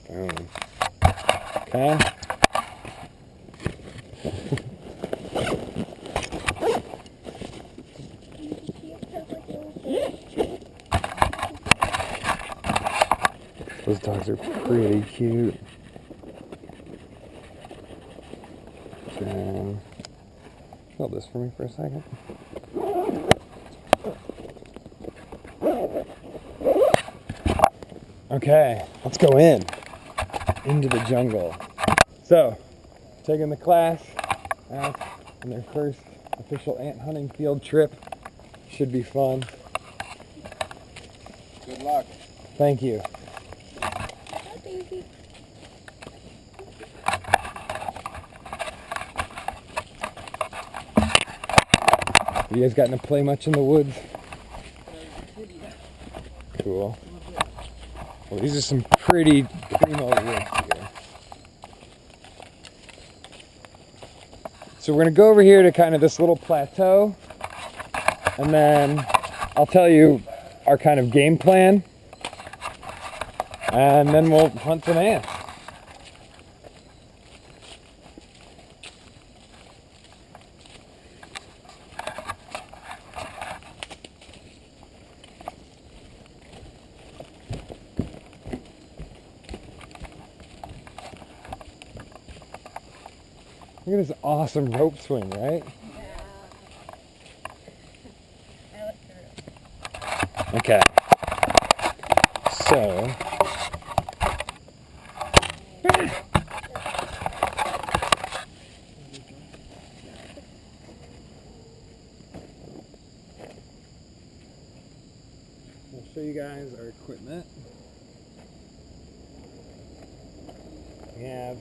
Boom. Okay. Those dogs are pretty cute. Hold this for me for a second. Okay, let's go into the jungle. So, taking the class out on their first official ant hunting field trip. Should be fun. Good luck. Thank you. You guys gotten to play much in the woods? Cool. Well, these are some pretty primo woods here. So we're going to go over here to kind of this little plateau, and then I'll tell you our kind of game plan, and then we'll hunt some ants. Look at this awesome rope swing, right? Yeah. Okay. So. I'll show you guys our equipment. We have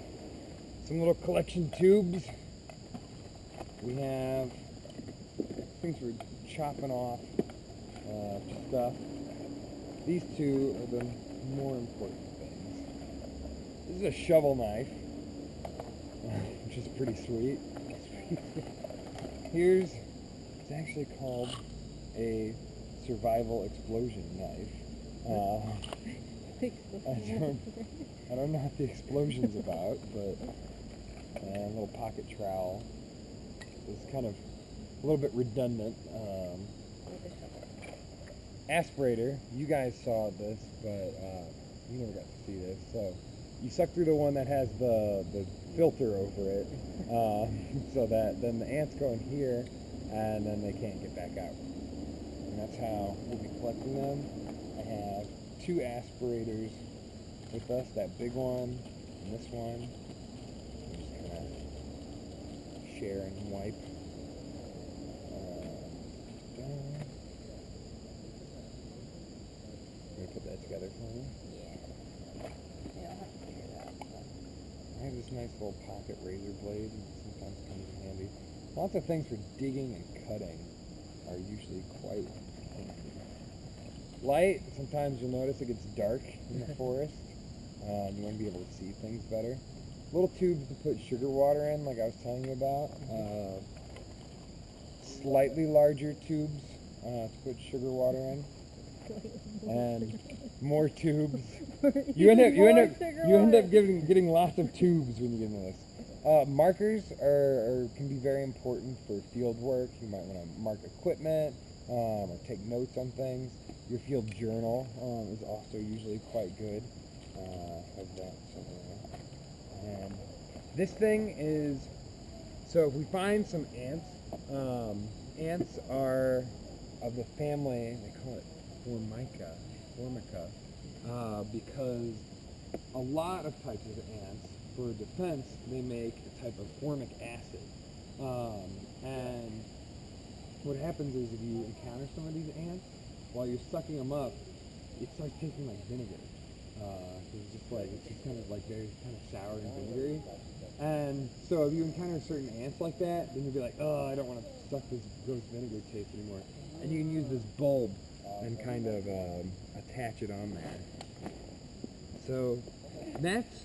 some little collection tubes. We have things for chopping off stuff. These two are the more important things. This is a shovel knife, which is pretty sweet. Here's, it's actually called a survival explosion knife. I don't know what the explosion's about, but a little pocket trowel. It's kind of a little bit redundant. Aspirator, you guys saw this, but you never got to see this. So you suck through the one that has the filter over it, so that then the ants go in here, and then they can't get back out. And that's how we'll be collecting them. I have 2 aspirators with us, that big one and this one. I'm just kind of share and wipe. Can you put that together for me? Yeah. I have this nice little pocket razor blade, sometimes comes in handy. Lots of things for digging and cutting are usually quite light. Sometimes you'll notice it gets dark in the forest. You want to be able to see things better. Little tubes to put sugar water in, like I was telling you about. Slightly larger tubes to put sugar water in, and more tubes. You end up getting lots of tubes when you get into this. Markers can be very important for field work. You might want to mark equipment or take notes on things. Your field journal is also usually quite good. Have that somewhere. And this thing is, so if we find some ants, ants are of the family, they call it Formica, because a lot of types of ants, for defense, they make a type of formic acid. And what happens is if you encounter some of these ants, while you're sucking them up, it starts tasting like vinegar. It's just kind of like very kind of sour and vinegary. And so if you encounter certain ants like that, then you'll be like, oh, I don't want to suck this gross vinegar taste anymore. And you can use this bulb and kind of attach it on there. So that's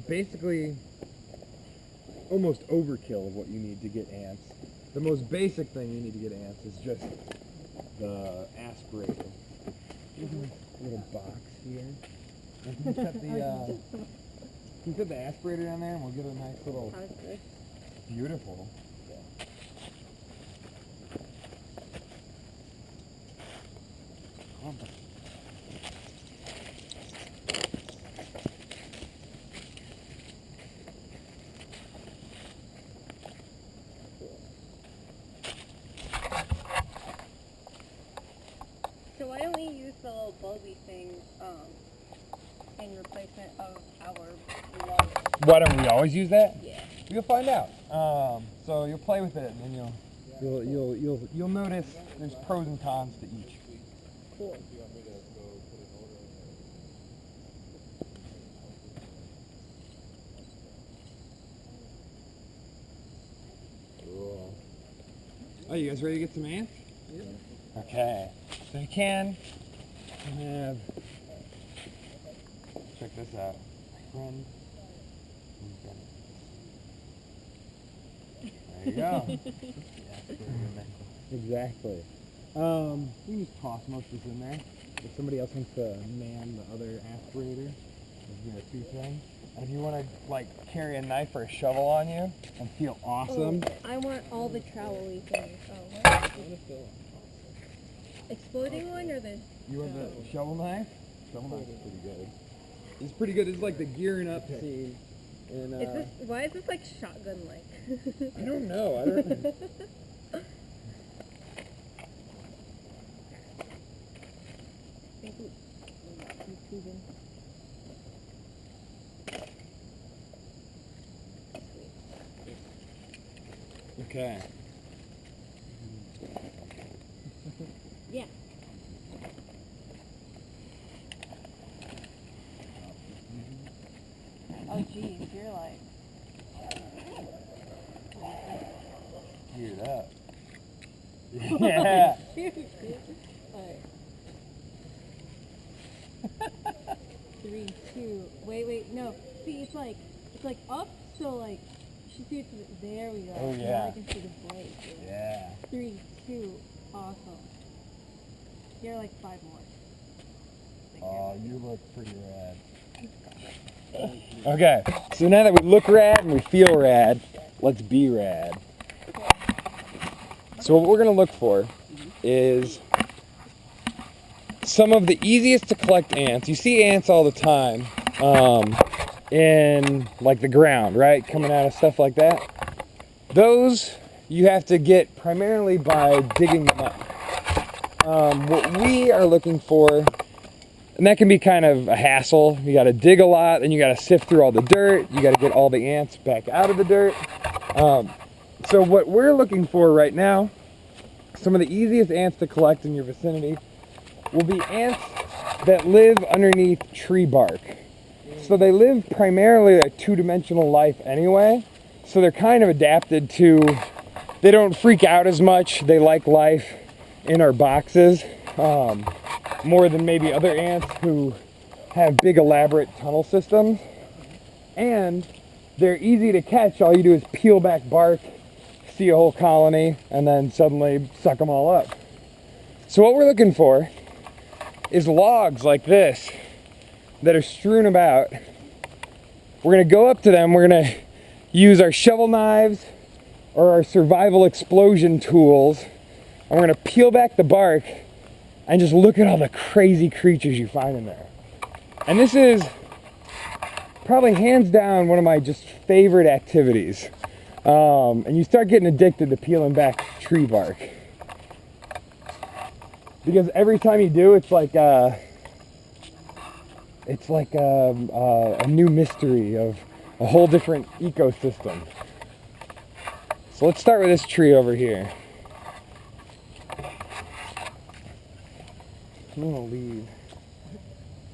basically almost overkill of what you need to get ants. The most basic thing you need to get ants is just the aspirator. There's a little box here. You can set the aspirator down there, and we'll get a nice little. Beautiful. So why don't we use the little bulby thing in replacement of our log? Why don't we always use that? Yeah. You'll find out. So you'll play with it, and then you'll notice there's pros and cons to each. Cool. Cool. Oh, you guys ready to get some ants? Yeah. Okay. So you can have. Check this out, my friend. There you go. Exactly. You can just toss most of this in there. If somebody else wants to man the other aspirator, let's do a two thing. And if you want to like carry a knife or a shovel on you and feel awesome. Oh, I want all the trowel-y things. Oh, what? Exploding one or the? You want the shovel knife? Shovel knife is pretty good. It's pretty good. It's like the gearing up scene. And, why is this like shotgun-like? I don't know. I don't know. Okay. Yeah. Oh geez, you're like. Geared up. Yeah. Three, two. Wait, no. See, it's like up, so like, you should see it. There we go. Oh yeah. Now I can see the blade. Yeah. 3, 2. Awesome. Here are like 5 more. Oh, you look pretty rad. Okay, so now that we look rad and we feel rad, let's be rad. So what we're going to look for is some of the easiest to collect ants. You see ants all the time in like the ground, right? Coming out of stuff like that. Those you have to get primarily by digging them up. What we are looking for, and that can be kind of a hassle. You got to dig a lot, and you got to sift through all the dirt. You got to get all the ants back out of the dirt. So what we're looking for right now, some of the easiest ants to collect in your vicinity will be ants that live underneath tree bark. So they live primarily a two-dimensional life anyway. So they're kind of adapted to, they don't freak out as much. They like life in our boxes more than maybe other ants who have big elaborate tunnel systems. And they're easy to catch. All you do is peel back bark, see a whole colony, and then suddenly suck them all up. So what we're looking for is logs like this that are strewn about. We're going to go up to them. We're going to use our shovel knives or our survival explosion tools, and we're going to peel back the bark and just look at all the crazy creatures you find in there. And this is probably hands down one of my just favorite activities. And you start getting addicted to peeling back tree bark. Because every time you do, it's like a new mystery of a whole different ecosystem. So let's start with this tree over here. I'm gonna leave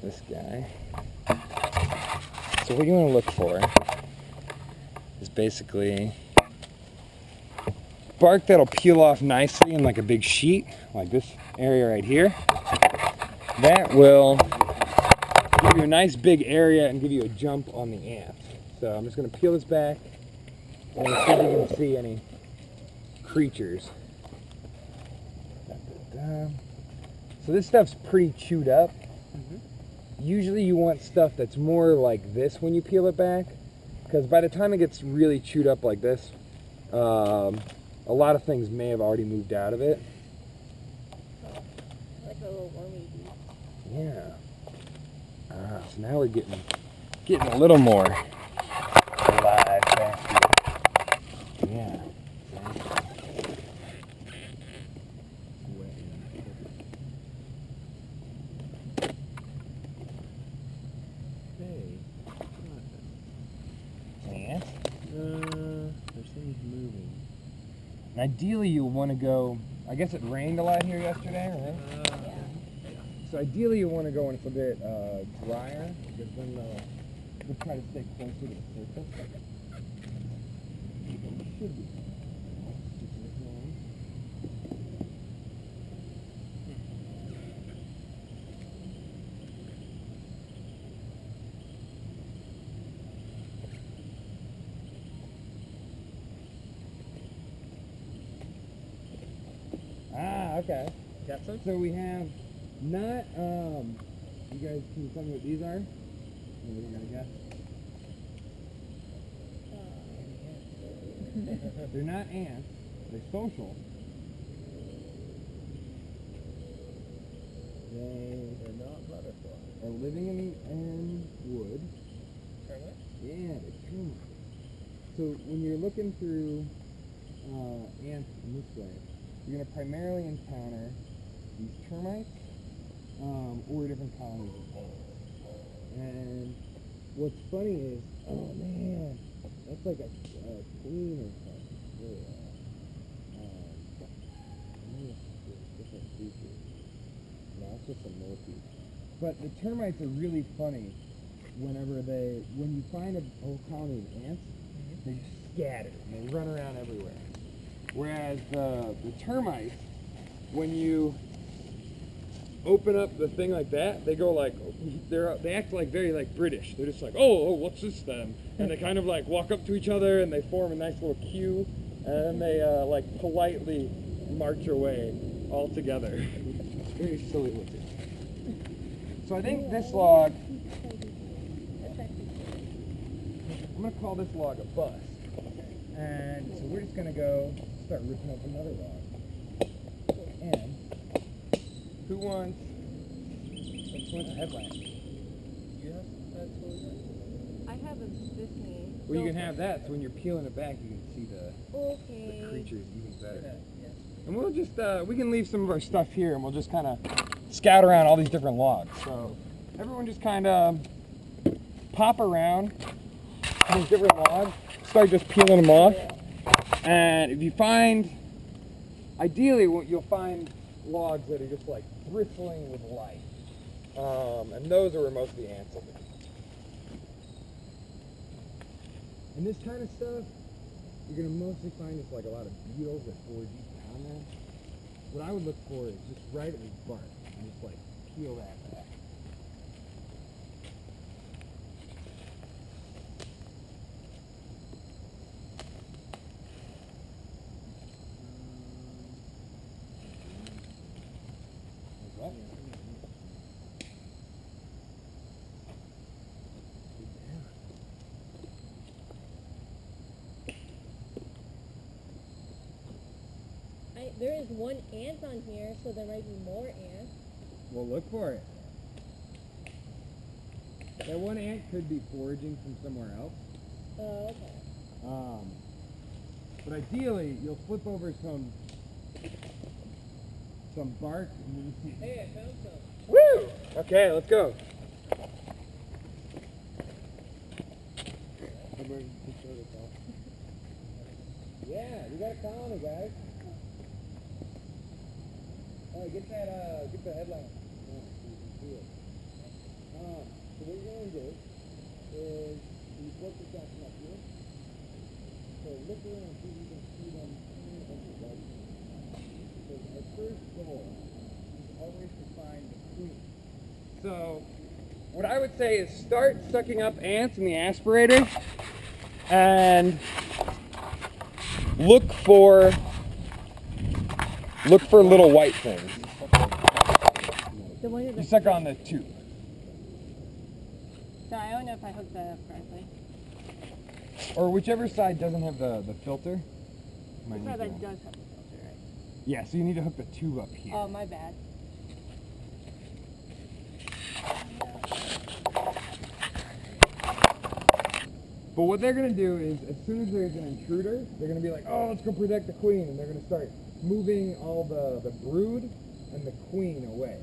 this guy. So what you want to look for is basically bark that'll peel off nicely in like a big sheet, like this area right here. That will give you a nice big area and give you a jump on the ants. So I'm just going to peel this back and see if you can see any creatures. So this stuff's pretty chewed up. usually you want stuff that's more like this when you peel it back, because by the time it gets really chewed up like this, a lot of things may have already moved out of it. Like a little wormy bee. Yeah. So now we're getting a little more alive back here. Yeah. There's things moving. And ideally, you'll want to go. I guess it rained a lot here yesterday, right? So ideally, you want to go when it's a bit drier, because then we'll try to stay closer to the surface. Should be. Okay. Got some? So we have not, you guys, can you tell me what these are? Maybe you're gonna guess. They're not ants, they're social. They're not butterflies. Are living in wood. Termites? Yeah, they're termites. So when you're looking through ants in this way, you're going to primarily encounter these termites or different colonies of ants. And what's funny is, oh man, that's like a queen or something. Really, maybe it's different species. No, it's just a millipede. But the termites are really funny when you find a whole colony of ants, they just scatter and they run around everywhere. Whereas the termites, when you open up the thing like that, they go like, they act like very like British. They're just like, oh, what's this then? And they kind of like walk up to each other and they form a nice little queue, and then they like politely march away all together. It's very silly looking. So I think this log, I'm gonna call this log a bust. And so we're just gonna go start ripping up another log. And who wants a headlamp? You have that tool? I have a Disney. Well, you can have that, so when you're peeling it back, you can see the creatures even better. Yeah. And we'll just, we can leave some of our stuff here, and we'll just kind of scout around all these different logs. So everyone just kind of pop around these different logs, start just peeling them off. And if you find, ideally you'll find logs that are just like bristling with life. And those are where most of the ants will be. And this kind of stuff, you're going to mostly find just like a lot of beetles that forage deep down there. What I would look for is just right at the bark and just like peel that back. There is one ant on here, so there might be more ants. Well, look for it. That one ant could be foraging from somewhere else. Oh, okay. But ideally, you'll flip over some bark and you'll see. Hey, I found some. Woo! Okay, let's go. Yeah, we got a colony, guys. Get the headlamp. So what you're going to do is you flip the section up here. So look around and see if you can see them. So our first goal is always to find the queen. So what I would say is start sucking up ants in the aspirator and look for little white things. The one You suck on the tube. don't know if I hooked that up correctly. Or whichever side doesn't have the filter. The Might side need that to- does have the filter, right? Yeah, so you need to hook the tube up here. Oh, my bad. But what they're gonna do is, as soon as there's an intruder, they're gonna be like, oh, let's go protect the queen, and they're gonna start moving all the brood and the queen away.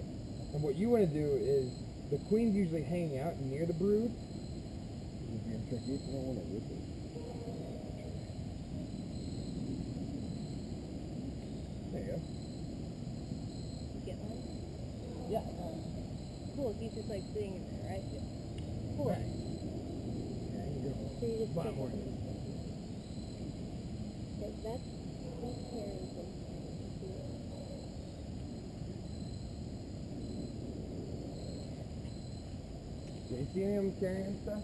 And what you want to do is, the queen's usually hanging out near the brood. This is being tricky. I don't want to rip it. There you go. You get one? Yeah. Cool, he's just like sitting in there, right? Cool. Right. Yeah, you go. So you just A lot take more. it. That's carrying things. Yeah, you see any of them carrying stuff?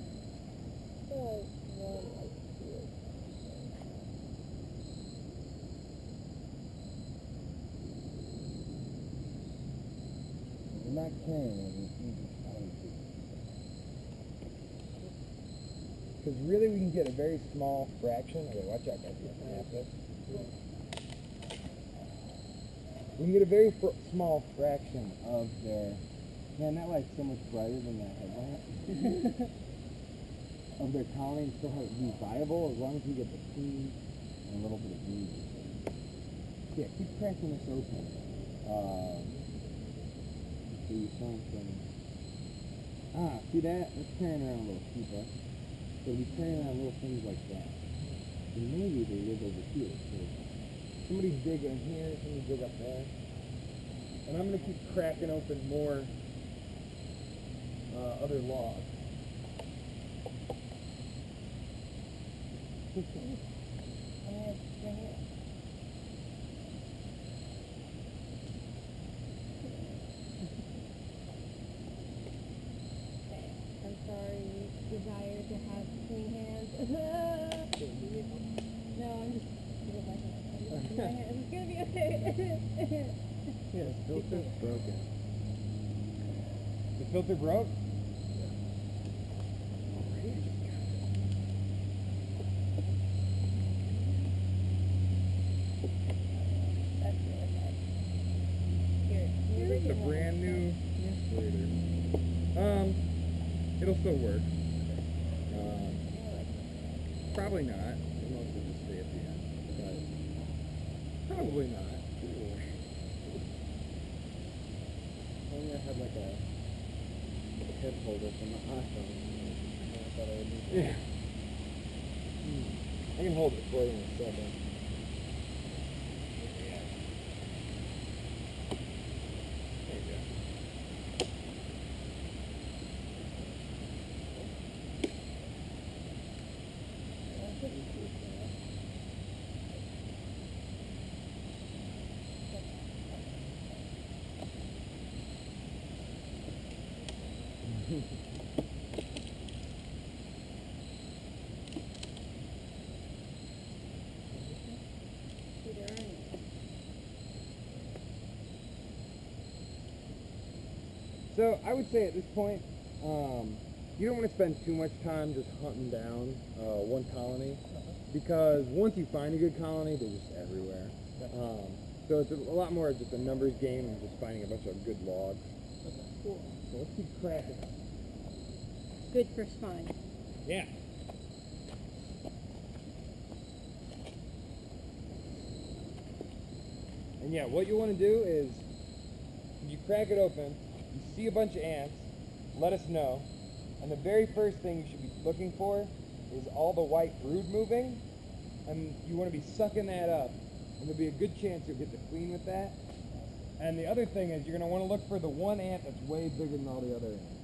They're not carrying anything. Because really we can get a very small fraction. Okay, watch out guys, you have to snap this. We can get a very small fraction of their... Man, that light's so much brighter than that headlamp. Of their colony and still have it be viable as long as we get the queen and a little bit of brood. Yeah, keep cracking this open. So you find some... Ah, see that? It's carrying around a little pupa. So we carry around little things like that. And maybe they live over here. So somebody dig in here, somebody dig up there. And I'm going to keep cracking open more other logs. I'm sorry, desire to have clean hands. No, I'm just gonna my hands. It's gonna be okay. Yeah, the filter's broken. The filter broke? That's really bad. Here, can you Here's bring a it home? brand new insulator. It'll still work. Probably not. It'll mostly just stay at the end. But probably not. Only I had like a head holder from the iPhone. I thought I would need. Yeah. I can hold it for you in a second. There you go. So I would say at this point, you don't want to spend too much time just hunting down one colony, because once you find a good colony, they're just everywhere. So it's a lot more just a numbers game than just finding a bunch of good logs. Cool. So let's keep cracking. Good for spine. Yeah. And yeah, what you want to do is, when you crack it open, you see a bunch of ants, let us know, and the very first thing you should be looking for is all the white brood moving, and you want to be sucking that up, and there'll be a good chance you'll get the queen with that. And the other thing is, you're going to want to look for the one ant that's way bigger than all the other ants.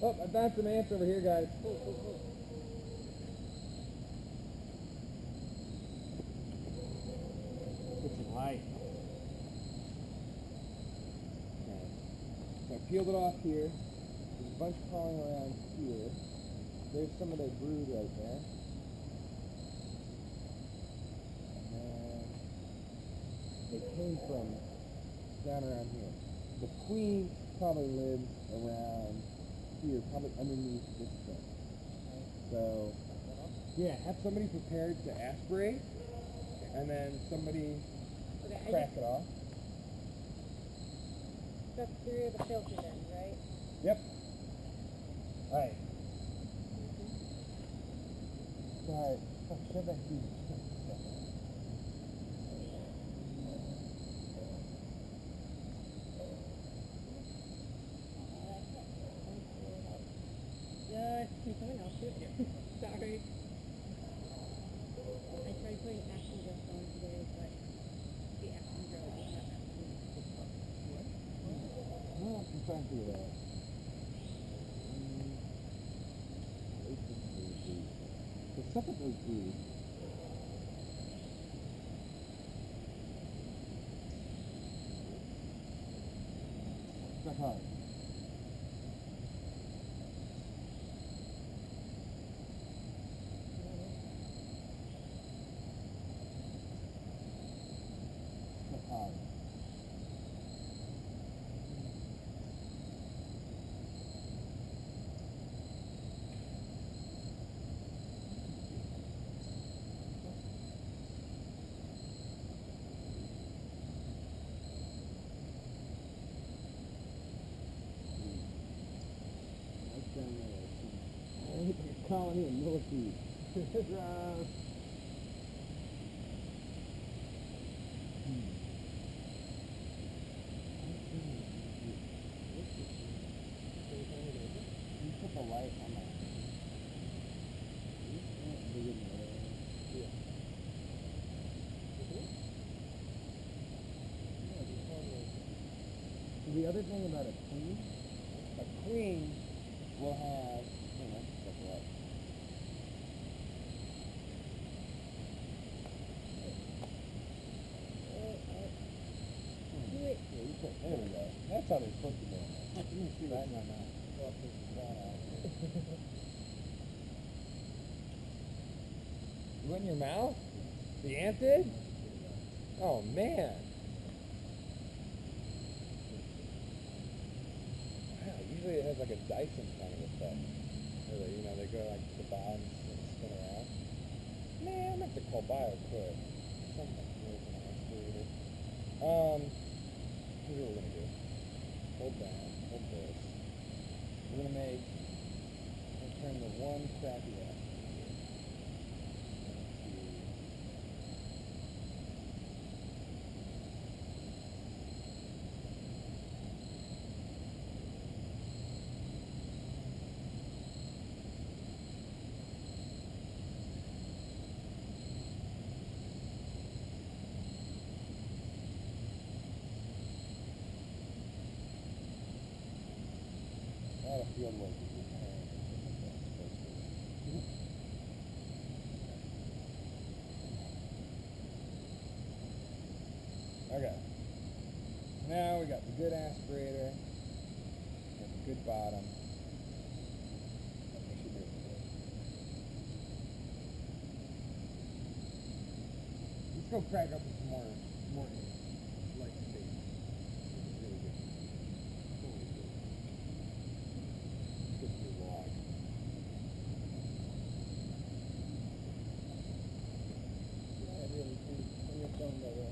Oh, I found some ants over here, guys. Get some light. Okay. So I peeled it off here. There's a bunch crawling around here. There's some of their brood right there. And they came from down around here. The queen probably lives around here, probably underneath this thing. So, yeah, have somebody prepared to aspirate, and then somebody Okay, crack it off. Step through the filter then, right? Yep. Alright. Alright, shove that huge stuff out. Can someone else do it? Sorry. I tried putting action gels on today, but the action gel was not actually No, I'm trying to figure it out. The stuff that goes through. Check hard. Check hard. Colony of millipedes. You put the light on that. The other thing about a queen will have, hang on, check it out. Wait. There we go. That's how they're supposed to do it. Let me see that in my mouth. You went in your mouth? The ant did? Oh man. Wow, usually it has like a Dyson kind of effect. Where they, they go like to the bottom and spin around. Man, I'm gonna have to call BioQuick. Something weird with an aspirator. Here's what we're gonna do. Hold down, hold this. We're gonna turn the one crappy aspirator. That'll feel like okay. Now we got the good aspirator, got the good bottom. We should be able to do it. Let's go crack up with some more light space. Really good. Holy good. Good for the log. Yeah, I really do. On your phone, by the way.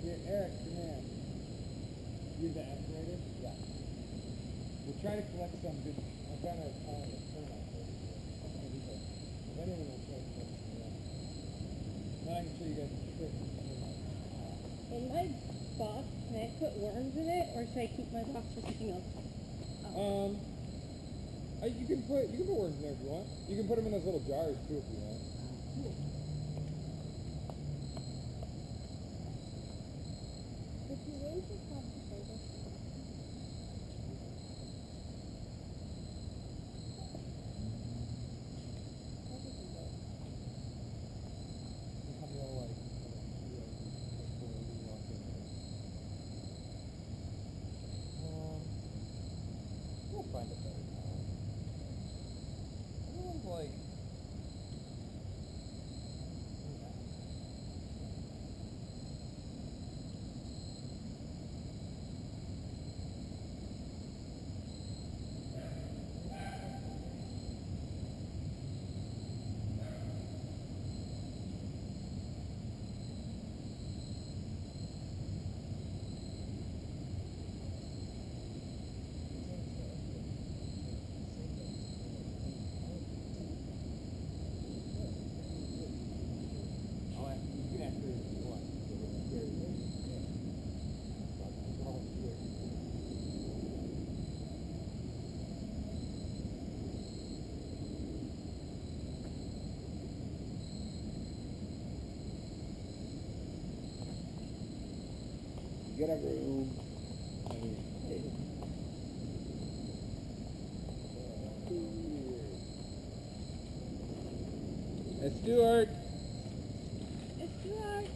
Here, Eric, come here. You're the aspirator? Yeah. We'll try to collect some good. I'm trying to find a turn on this. If anyone will try to collect some. trying to show you guys a trick. In my box, can I put worms in it, or should I keep my box for something else? You can put worms in there if you want. You can put them in those little jars too if you want. If you raise the top of the table. We'll find a better time. Everyone's like. Get a room. Hey, Stuart. It's too hard.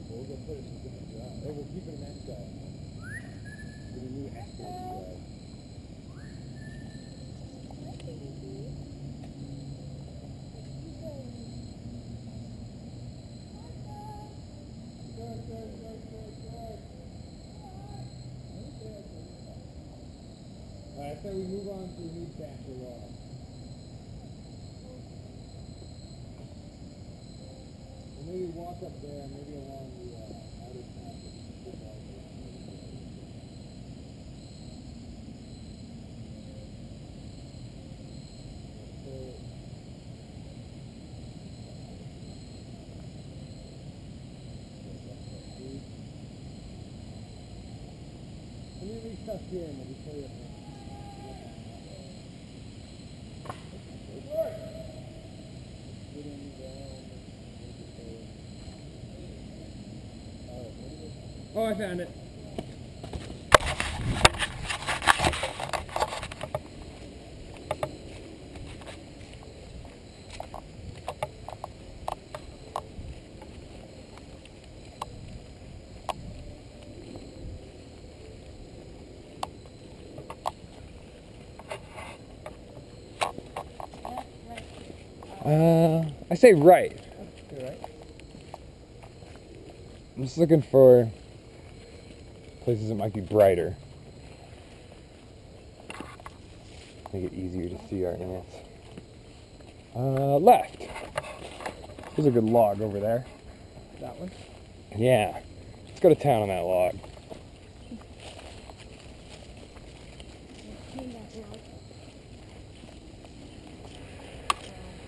We'll go put it in a different job. Or we'll keep it in that job. Get a new ashtray job. Alright, so we move on to a new chapter law. And maybe walk up there, maybe along the outer path. Let me reach up here and maybe show you. Oh, I found it. I say right. You're right. I'm just looking for places that might be brighter. Make it easier to see our ants. Left. There's a good log over there. That one? Yeah. Let's go to town on that log.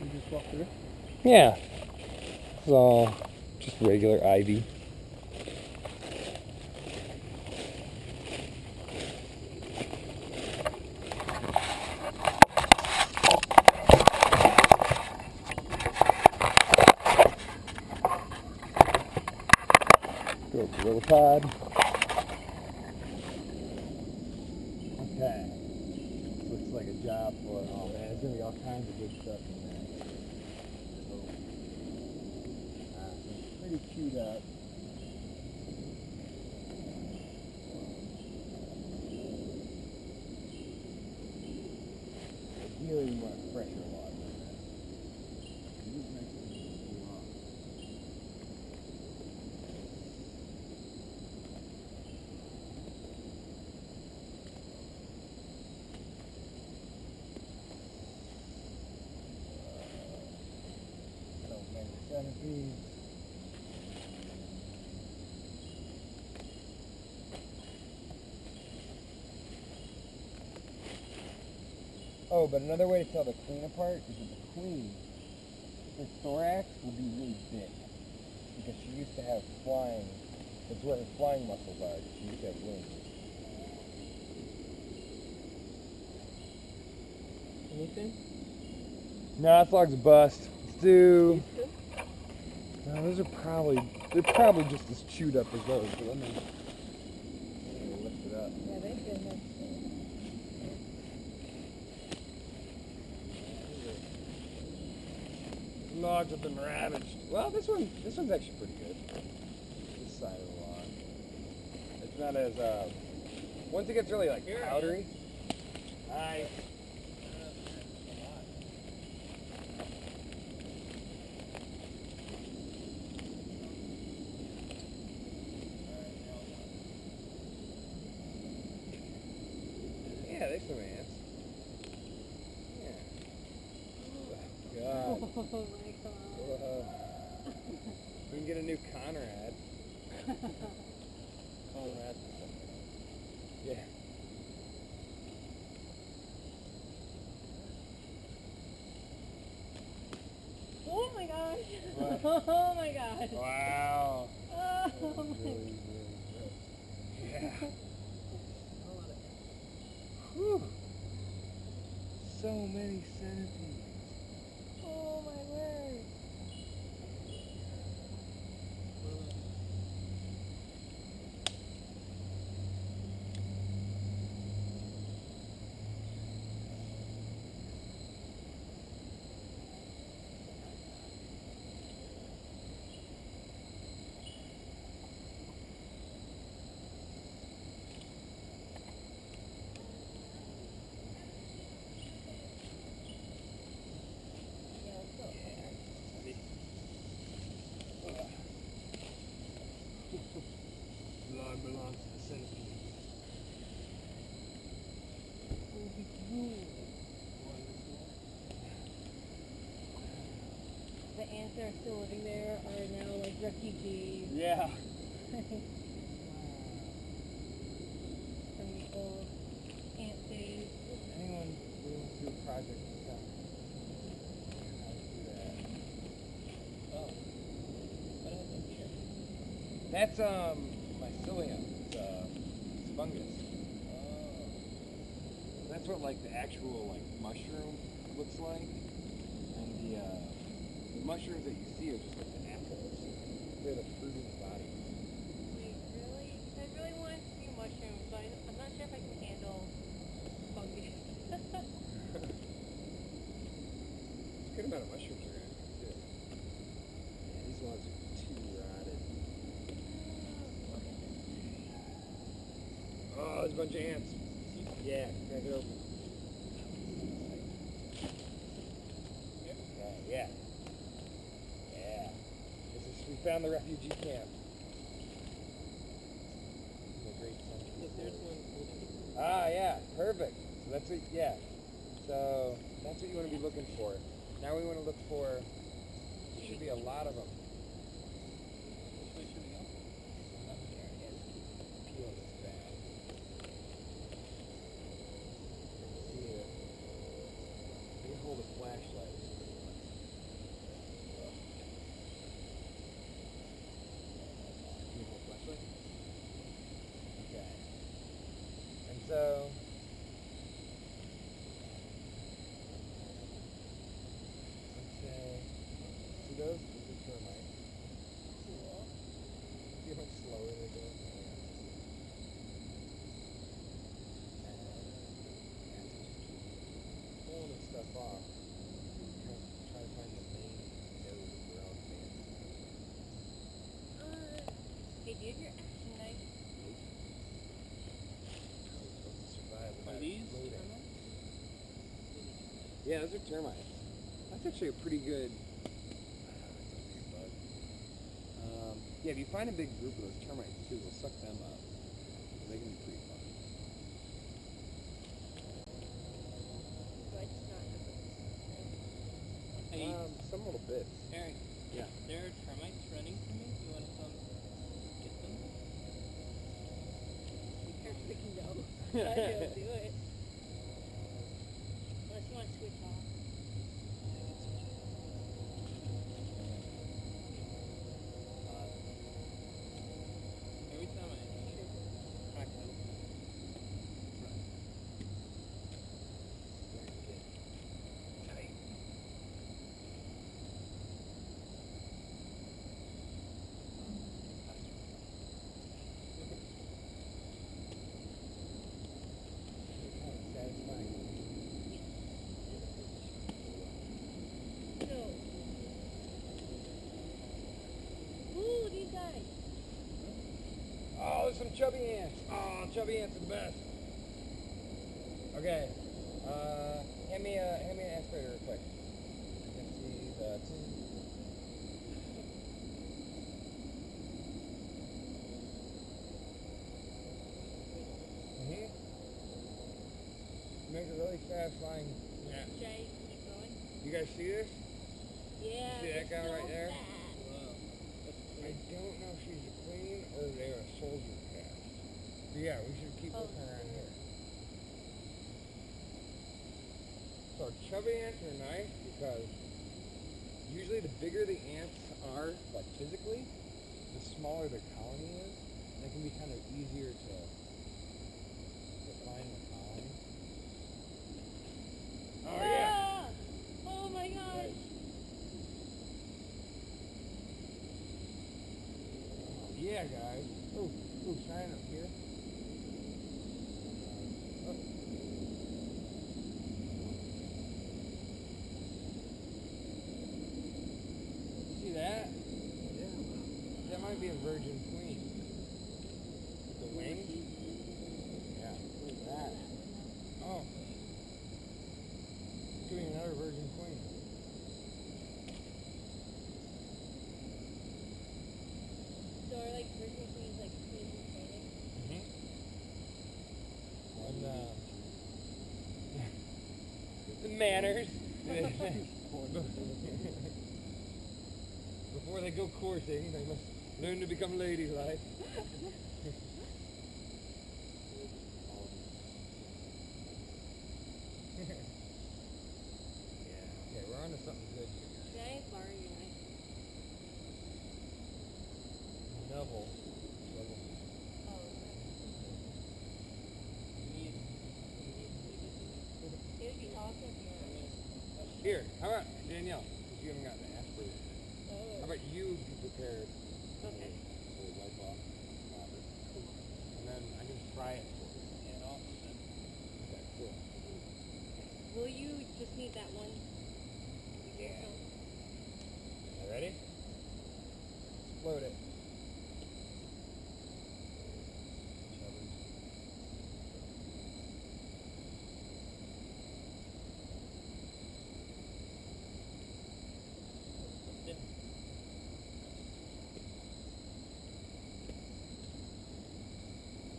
You just walk through? Yeah. It's all just regular ivy. Go Gorilla Pod. Okay. This looks like a job for, oh man, there's gonna be all kinds of good stuff in there. So, Pretty chewed up. ideally you want fresher water than this. This makes it too long. So maybe 17. Oh, but another way to tell the queen apart is that the queen, her thorax will be really big because she used to have flying. That's where her flying muscles are. She used to have wings. Anything? No, that flog's a bust. Let's do. These two? No, they're probably just as chewed up as those. But let me lift it up. Yeah, they feel nice. Logs have been ravaged. Well, this one's actually pretty good. This side of the log. It's not as once it gets really like powdery. Hi. Yeah, there's some ants. Yeah. God. Oh my god. We can get a new Conrad. Conrad. Yeah. Oh my gosh. What? Oh my gosh. Wow. Oh That was my really, really gross. Yeah. Whew. So many centipedes. Oh my word. Yeah, let's go. Blood belongs to the centipede. The ants that are still living there are now like refugees Yeah. from the old ant days. Anyone who wants to do a project with them? How to do that? Oh. What happened here? That's mycelium. It's fungus. Oh. That's what like the actual like mushroom looks like, and the mushrooms that you see are just like the apples. They're the fruit in the body. Wait, really? I really want to see mushrooms, but I'm not sure if I can handle fungus. Good amount of mushrooms around here too. Yeah, these ones are too rotted. Oh, there's a bunch of ants. Yeah, crack it open. Yeah. Yeah. We found the refugee camp. The Great Central Look, there's War. one moving. Ah, yeah, perfect. So that's what, yeah. So that's what you want to be looking for. Now we want to look for. There should be a lot of them. Which way should we go? Peel this back. See it. We can hold a flashlight. Can you hold a flashlight? Okay. And so. Let's say. See those? Those are termites. Cool. See how much slower they go? Pulling this stuff off. Try to find the main node of their own fancy. Hey, do you have your action knife? How are we supposed to survive Are without these exploding? termites? Yeah, those are termites. That's actually a pretty good. That's a big bug. Yeah, if you find a big group of those termites too, we'll suck them up. They can be pretty fun. Do I just not have those? Hey, Some little bits. Eric. Yeah. There are termites running from me. You want to come get them? You're freaking no. I don't do it. Unless you switch off. Every time I crack it open. Tight. Satisfying. So. Ooh, these guys. Oh, there's some chubby ants. Oh, chubby ants are the best. Okay. Hand me an aspirator real quick. I can see the. Mhm. Make a really satisfying. Yeah. Should I keep going? You guys see this? Yeah. See that they're guy so right there? fat. I don't know if she's a queen or they're a soldier cast. But yeah, we should keep looking around here. So chubby ants are nice because usually the bigger the ants are, like physically, the smaller the colony is. And it can be kind of easier to find the colony. Oh yeah! Ah! Oh my gosh. Yeah, guys. Ooh, shine up here. Oh. See that? Yeah. That might be a virgin queen. With the wings? Yeah. Look at that. Oh. Doing another virgin queen. So are like virgin queens like queens in training? And, the manners. Before they go coursing, they must learn to become ladylike. Yeah, okay, we're on to something good here, Can I borrow your knife? guys. Novel. Oh, it would be awesome if you were. Here, how about Danielle? Because you haven't gotten the aspirator. Oh. How about you be prepared Okay. to wipe off water? And then I can try it for you. Yeah, okay, cool. Will you just need that one? Yeah. You ready? Explode it.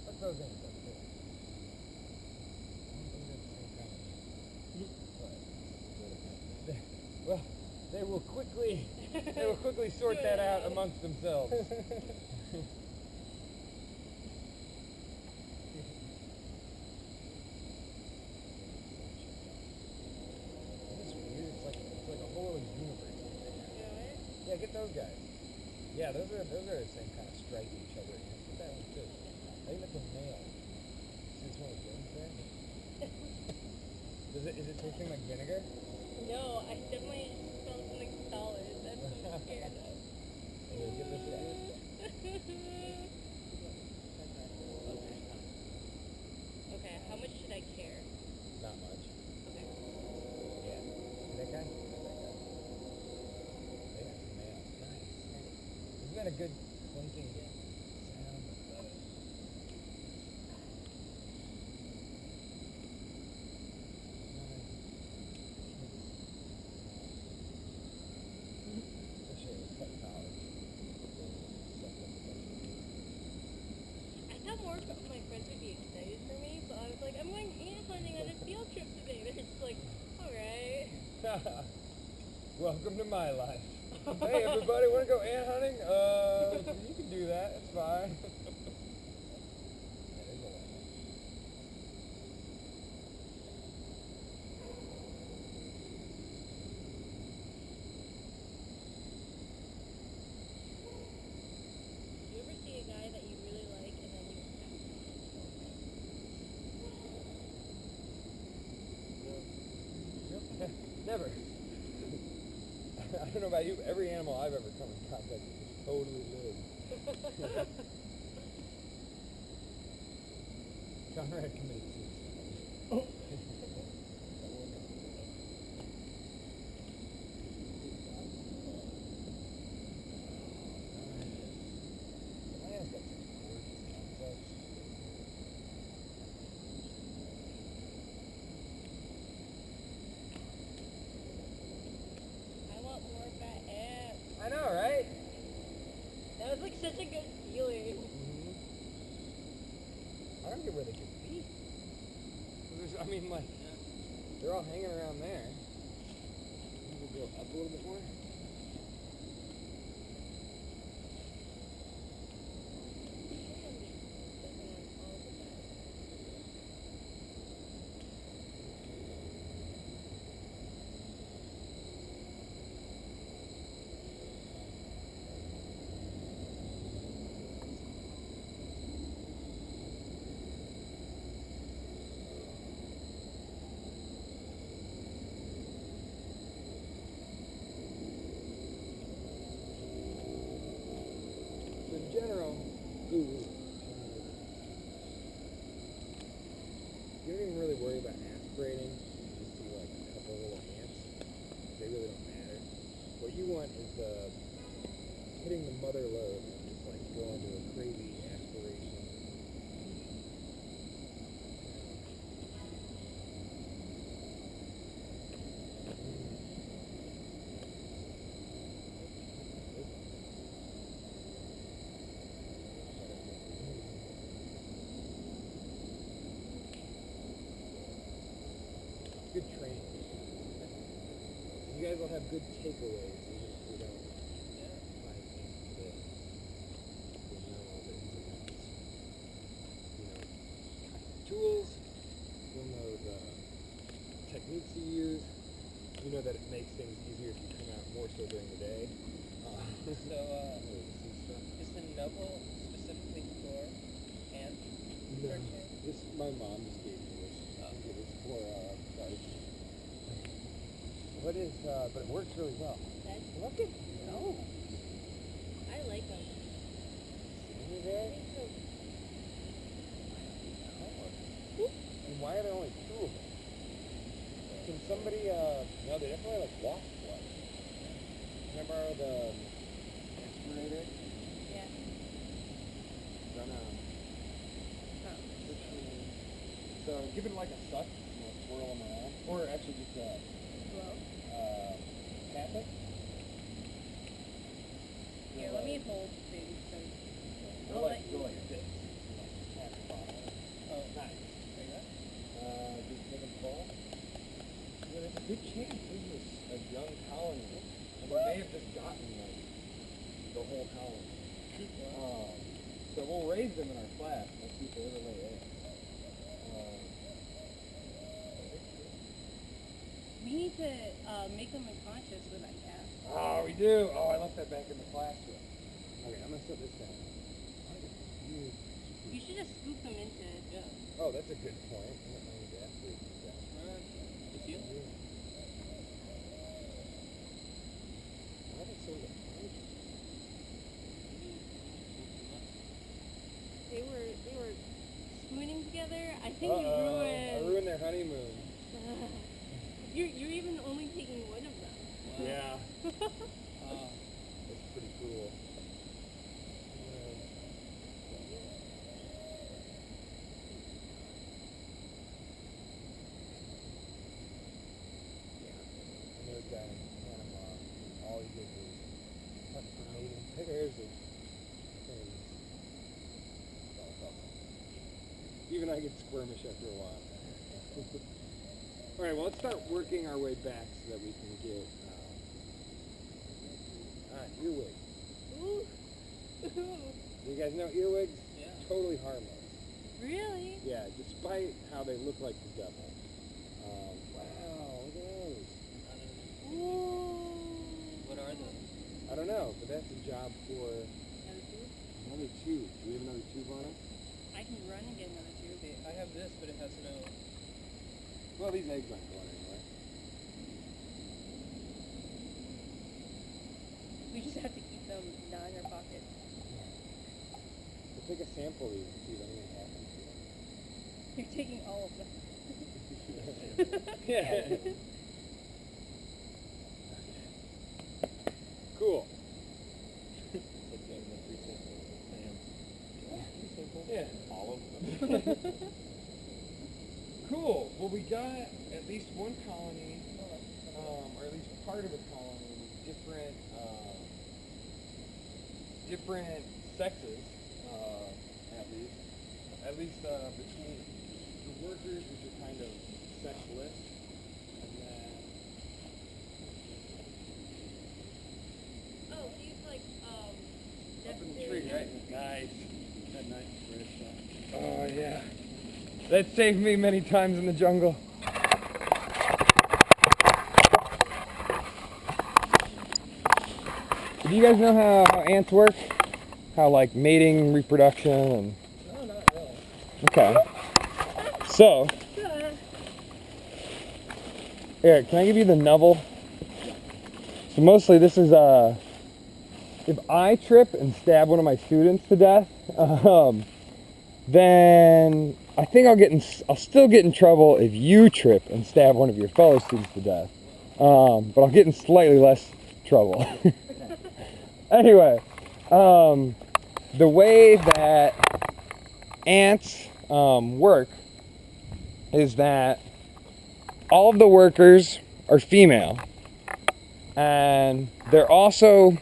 Put those in. I don't think they're the same kind. Well, they will quickly sort that out amongst themselves. It's weird. It's like a whole other universe. Yeah, get those guys. Yeah, those are the same kind of stripy chubby ants. Get that one too. I think that's a male. See this one with wings there? Is it tasting like vinegar? No, I definitely smell something solid. That's what I'm scared of. Yeah, get this guy. Okay, how much should I care? Not much. Okay. Yeah. See that guy? That guy. They got some male. Nice. Isn't that a good clinking sound? I thought more of my friends would be excited for me, but I was like, I'm going ant hunting on a field trip today. They're just like, alright. Welcome to my life. Hey everybody, want to go ant hunting? You can do that. It's fine. Yeah, there's a lot. Never. I don't know about you, but every animal I've ever come in contact with just totally lives. Conrad committed suicide. Oh. Atlanta's got such gorgeous sunsets. I want more fat ants. I know, right? That was like such a good feeling. I don't get where they could be. I mean, like, they're all hanging around there. Maybe we'll go up a little bit more. So in general, you don't even really worry about aspirating. You just see like a couple little ants. They really don't matter. What you want is hitting the mother lobe and just like go into a crazy aspiration. Good training. You guys will have good takeaways even if you don't find things that you'll know all the ins and outs. You know, tools, you'll know the techniques you use, you know that it makes things easier if you come out more so during the day. Is the Noble specifically for ants? No, this, my mom just gave me this. I think it was for, sorry. What is, but it works really well. Look at those. I like them. See there? And why are there only two of them? Can somebody, no, they definitely like wasp blood. Can I borrow the aspirator? Yeah. Run So give it like a suck, swirl them around. Or actually just, tap it. Here, let me hold baby. Go like this. Tap the bottom. Oh, nice. Like that. Just make them fall. Yeah, there's a good chance this is a young colony. And they may have just gotten like the whole colony. So we'll raise them in our class. We'll see if they ever lay eggs. We need to make them unconscious with that cat. Oh, we do. Oh, I left that back in the classroom. Okay, I'm gonna set this down. You should just scoop them into it. Yeah. Oh, that's a good point. I don't know the aspirate this down. It's you? Why are they so defined? They were spooning together. I think you I ruined. ruined their honeymoon. You're even only taking one of them. Yeah. That's pretty cool. I know a guy in Panama, all he did was hunt for mating pairs of things. Even I get squirmish after a while. Alright, well let's start working our way back so that we can get, alright, earwigs. Ooh. You guys know earwigs? Yeah. Totally harmless. Really? Yeah, despite how they look like the devil. Wow, look at those. Ooh. What are those? I don't know, but that's a job for another tube. Do we have another tube on us? I can run and get another tube. Okay, I have this, but it has no... Well, these eggs aren't going anywhere. take a sample of these and see if anything happens. You're taking all of them. Yeah. Cool. Yeah. All of them. Cool. Well, we got at least one colony, or at least part of a colony with different sexes, at least between the workers, which are kind of sexless, and then Oh, he's like, up in the tree, right? Nice. That nice British shot. Oh yeah. That saved me many times in the jungle. Do you guys know how ants work? How like mating, reproduction, and... No, not really. Okay. So, Eric, can I give you the nubble? So mostly this is, if I trip and stab one of my students to death, then I think I'll still get in trouble if you trip and stab one of your fellow students to death. But I'll get in slightly less trouble. Anyway, the way that ants work is that all of the workers are female, and they're also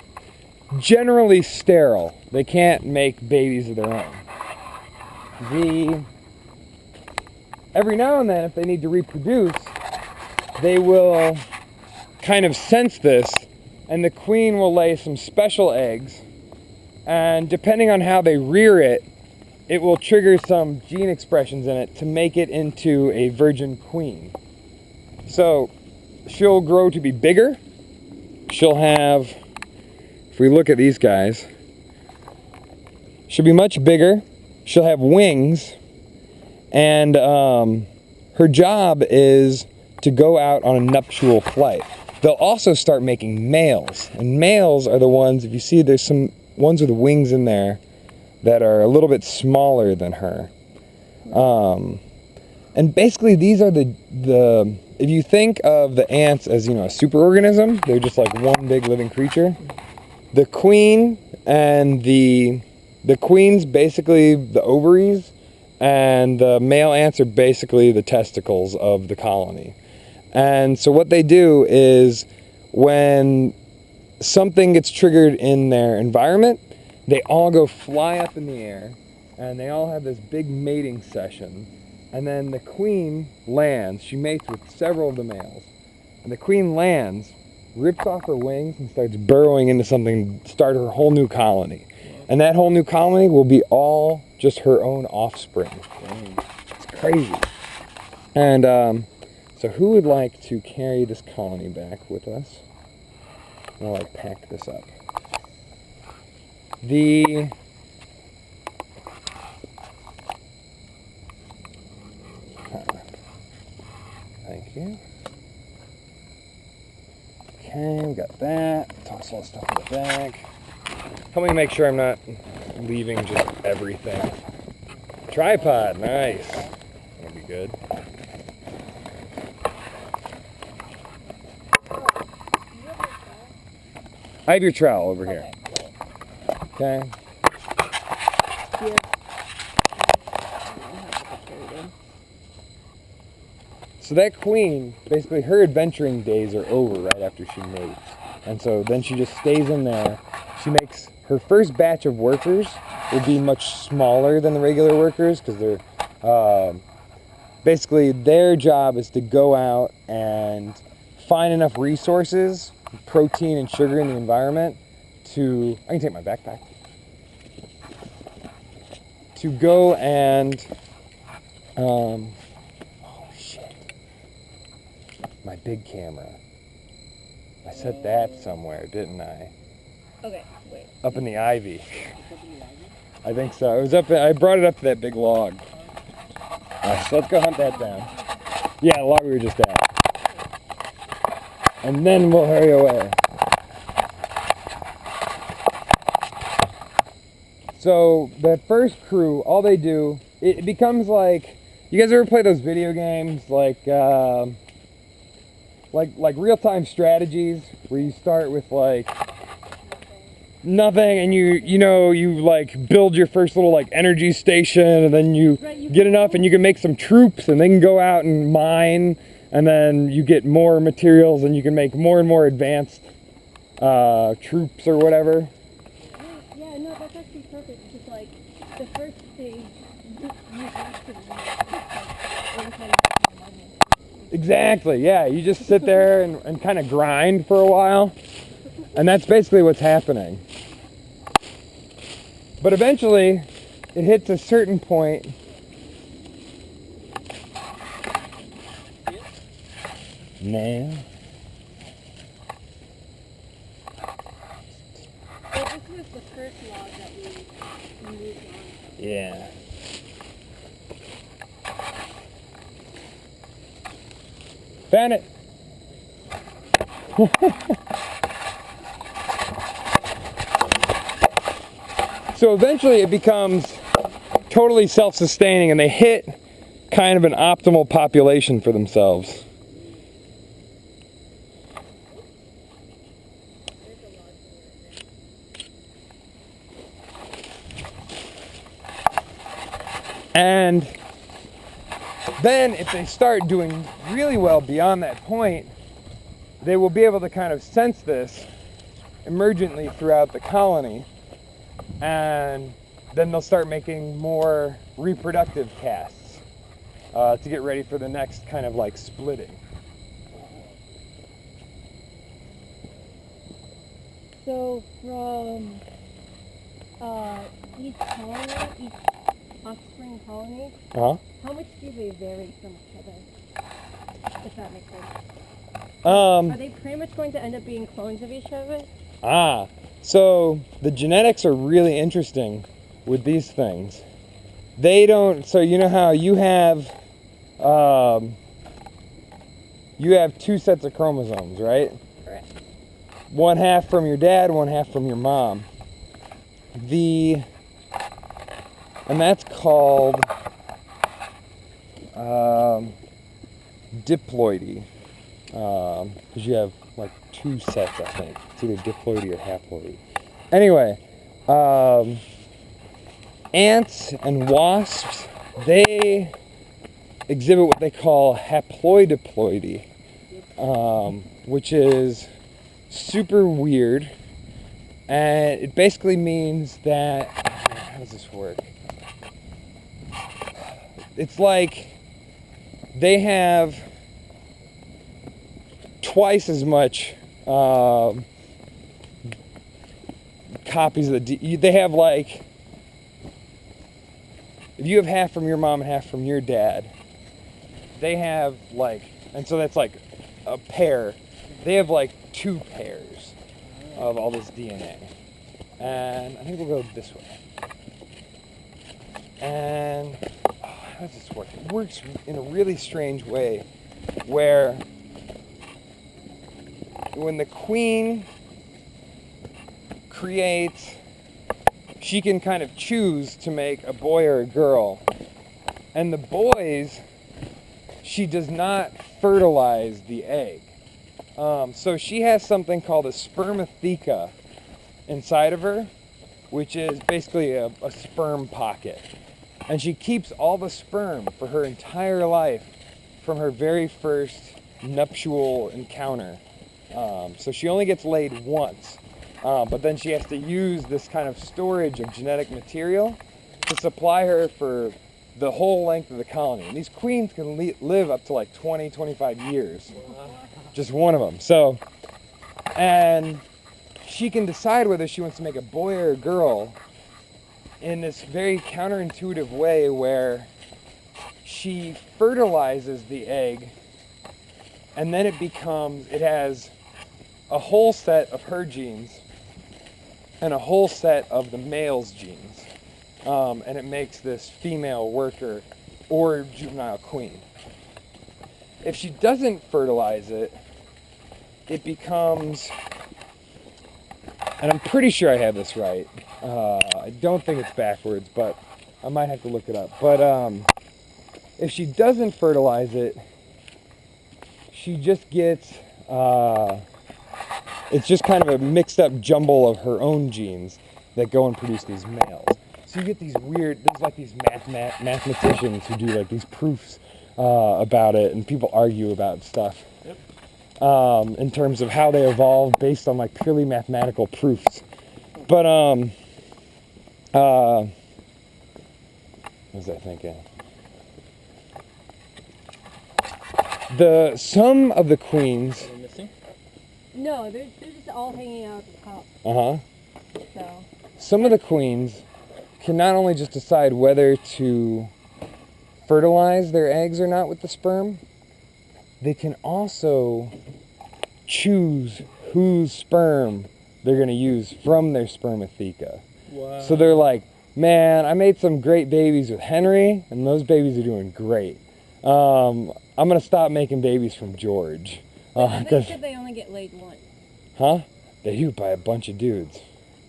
generally sterile. They can't make babies of their own. Every now and then, if they need to reproduce, they will kind of sense this, and the queen will lay some special eggs, and depending on how they rear it, it will trigger some gene expressions in it to make it into a virgin queen. So she'll grow to be bigger. She'll have, if we look at these guys, she'll be much bigger. She'll have wings, and her job is to go out on a nuptial flight. They'll also start making males, and males are the ones, if you see there's some ones with wings in there that are a little bit smaller than her. And basically these are the if you think of the ants as, you know, a superorganism, they're just like one big living creature. The queen and the queen's basically the ovaries, and the male ants are basically the testicles of the colony. And so what they do is when something gets triggered in their environment, they all go fly up in the air, and they all have this big mating session. And then the queen lands. She mates with several of the males. And the queen lands, rips off her wings, and starts burrowing into something to start her whole new colony. And that whole new colony will be all just her own offspring. It's crazy. And so who would like to carry this colony back with us? I'll like pack this up. Thank you. Okay, we got that. Toss all the stuff in the bag. Help me make sure I'm not leaving just everything. Tripod, nice. That'll be good. I have your trowel over here. Okay. Here. So that queen, basically her adventuring days are over right after she mates. And so then she just stays in there. She makes her first batch of workers will be much smaller than the regular workers, because they're basically their job is to go out and find enough resources, protein and sugar in the environment to, I can take my backpack, to go and, oh shit, my big camera. I set that somewhere, didn't I? Okay, wait. Up in the ivy. I think so. It was up. I brought it up to that big log. Alright, so let's go hunt that down. Yeah, the log we were just at. And then we'll hurry away. So that first crew, all they do, it becomes like, you guys ever play those video games like real-time strategies where you start with like nothing and you like build your first little like energy station, and then you get enough and you can make some troops and they can go out and mine, and then you get more materials and you can make more and more advanced troops or whatever. Yeah, no, that's actually perfect. It's just like the first stage, you have to Exactly, yeah. You just sit there and kind of grind for a while, and that's basically what's happening. But eventually, it hits a certain point. Now. Well, this was the first log that we moved on. Yeah. Found it. So eventually it becomes totally self-sustaining, and they hit kind of an optimal population for themselves. And then if they start doing really well beyond that point, they will be able to kind of sense this emergently throughout the colony, and then they'll start making more reproductive casts to get ready for the next kind of like splitting. So from each colony, each offspring colony, Uh-huh. how much do they vary from each other? If that makes sense. Um, Are they pretty much going to end up being clones of each other? So the genetics are really interesting with these things. They don't, so you know how you have two sets of chromosomes, right? Correct. One half from your dad, one half from your mom. And that's called diploidy. Because you have like two sets, I think. It's either diploidy or haploidy. Anyway, ants and wasps, they exhibit what they call haploidiploidy, which is super weird. And it basically means that, how does this work? It's like they have twice as much copies of the they have like, if you have half from your mom and half from your dad, they have like, and so that's like a pair, they have like two pairs of all this DNA. And I think we'll go this way. And how does this work? It works in a really strange way where when the queen creates, she can kind of choose to make a boy or a girl. And the boys, she does not fertilize the egg. So she has something called a spermatheca inside of her, which is basically a sperm pocket. And she keeps all the sperm for her entire life from her very first nuptial encounter. So she only gets laid once, but then she has to use this kind of storage of genetic material to supply her for the whole length of the colony. And these queens can live up to like 20, 25 years. Just one of them. So, and she can decide whether she wants to make a boy or a girl in this very counterintuitive way where she fertilizes the egg, and then it has a whole set of her genes and a whole set of the male's genes. And it makes this female worker or juvenile queen. If she doesn't fertilize it, it becomes, and I'm pretty sure I have this right, I don't think it's backwards, but I might have to look it up. But if she doesn't fertilize it, she just gets, it's just kind of a mixed up jumble of her own genes that go and produce these males. So you get these weird, there's like these mathematicians who do like these proofs about it, and people argue about stuff. Yep. In terms of how they evolved based on like purely mathematical proofs. But what was I thinking? Some of the queens. Are we missing? No, they're just all hanging out at the top. Uh-huh. So. Some of the queens can not only just decide whether to fertilize their eggs or not with the sperm, they can also choose whose sperm they're going to use from their spermatheca. Wow. So they're like, man, I made some great babies with Henry, and those babies are doing great. I'm going to stop making babies from George. They said they only get laid once. Huh? They do by a bunch of dudes.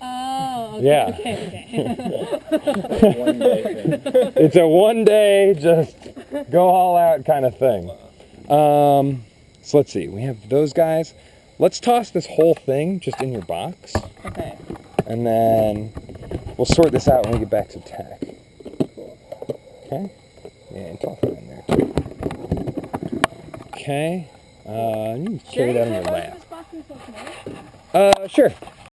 Oh, okay, Yeah. okay. One day thing. It's a one day, just go all out kind of thing. So let's see, we have those guys. Let's toss this whole thing just in your box. Okay. And then we'll sort this out when we get back to tech. Okay? Yeah, and toss it in there too. Okay. You can carry that on your lap. This box is so small? Sure.